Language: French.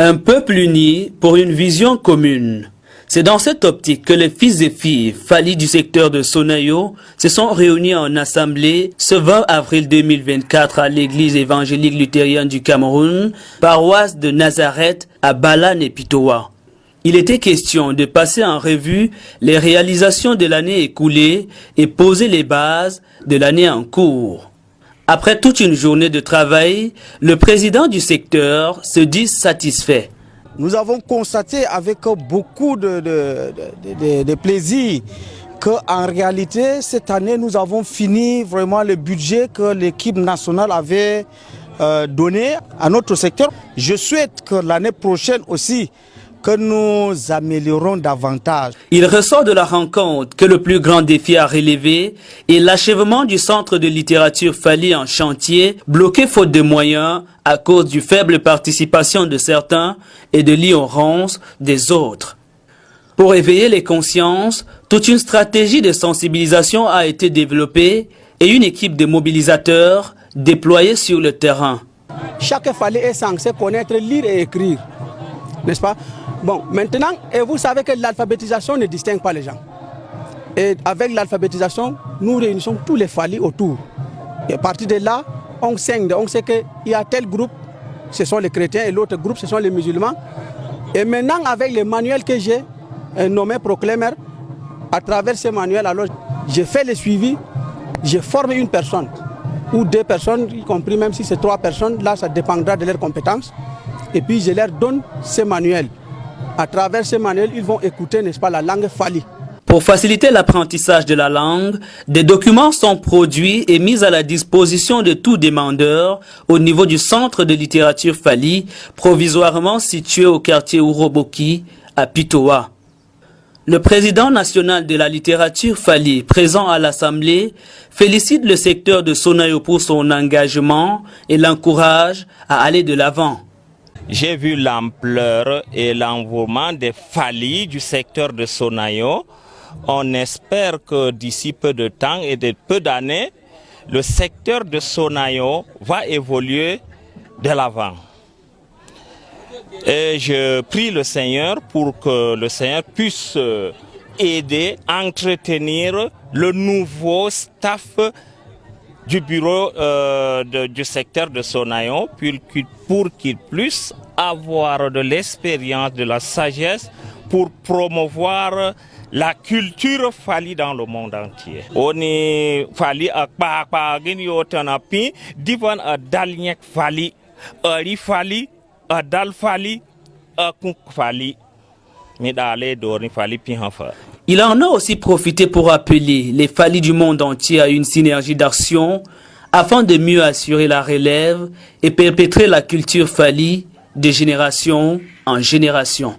Un peuple uni pour une vision commune. C'est dans cette optique que les fils et filles Fally du secteur de Sonayo se sont réunis en assemblée ce 20 avril 2024 à l'église évangélique luthérienne du Cameroun, paroisse de Nazareth à Balane et Pitoa. Il était question de passer en revue les réalisations de l'année écoulée et poser les bases de l'année en cours. Après toute une journée de travail, le président du secteur se dit satisfait. Nous avons constaté avec beaucoup de plaisir qu'en réalité, cette année, nous avons fini vraiment le budget que l'équipe nationale avait donné à notre secteur. Je souhaite que l'année prochaine aussi, que nous améliorons davantage. Il ressort de la rencontre que le plus grand défi à relever est l'achèvement du centre de littérature Fally en chantier, bloqué faute de moyens à cause du faible participation de certains et de l'ignorance des autres. Pour éveiller les consciences, toute une stratégie de sensibilisation a été développée et une équipe de mobilisateurs déployée sur le terrain. Chaque Fally est censé connaître lire et écrire, n'est-ce pas? Bon, maintenant, et vous savez que l'alphabétisation ne distingue pas les gens. Et avec l'alphabétisation, nous réunissons tous les Fally autour. Et à partir de là, on sait qu'il y a tel groupe, ce sont les chrétiens, et l'autre groupe, ce sont les musulmans. Et maintenant, avec les manuels que j'ai nommés Proclamer, à travers ces manuels, alors j'ai fait le suivi, j'ai formé une personne, ou deux personnes, y compris même si c'est 3 personnes, là ça dépendra de leurs compétences. Et puis je leur donne ces manuels. À travers ces manuels, ils vont écouter, n'est-ce pas, la langue Fally. Pour faciliter l'apprentissage de la langue, des documents sont produits et mis à la disposition de tout demandeur au niveau du centre de littérature Fally, provisoirement situé au quartier Uroboki, à Pitoa. Le président national de la littérature Fally, présent à l'Assemblée, félicite le secteur de Sonayo pour son engagement et l'encourage à aller de l'avant. J'ai vu l'ampleur et l'envouement des Fally du secteur de Sonayo. On espère que d'ici peu de temps et de peu d'années, le secteur de Sonayo va évoluer de l'avant. Et je prie le Seigneur pour que le Seigneur puisse aider, entretenir le nouveau staff du bureau du secteur de Sonayo pour qu'il puisse avoir de l'expérience, de la sagesse pour promouvoir la culture Fally dans le monde entier. On est Fally à Pagini Tanapi, Divan à Dalniak Fally, Ari Fally, à Dal Fally, à Kunk Fally, mais d'aller dormir Fally Pihanfa. Il en a aussi profité pour appeler les Fally du monde entier à une synergie d'action afin de mieux assurer la relève et perpétrer la culture Fally de génération en génération.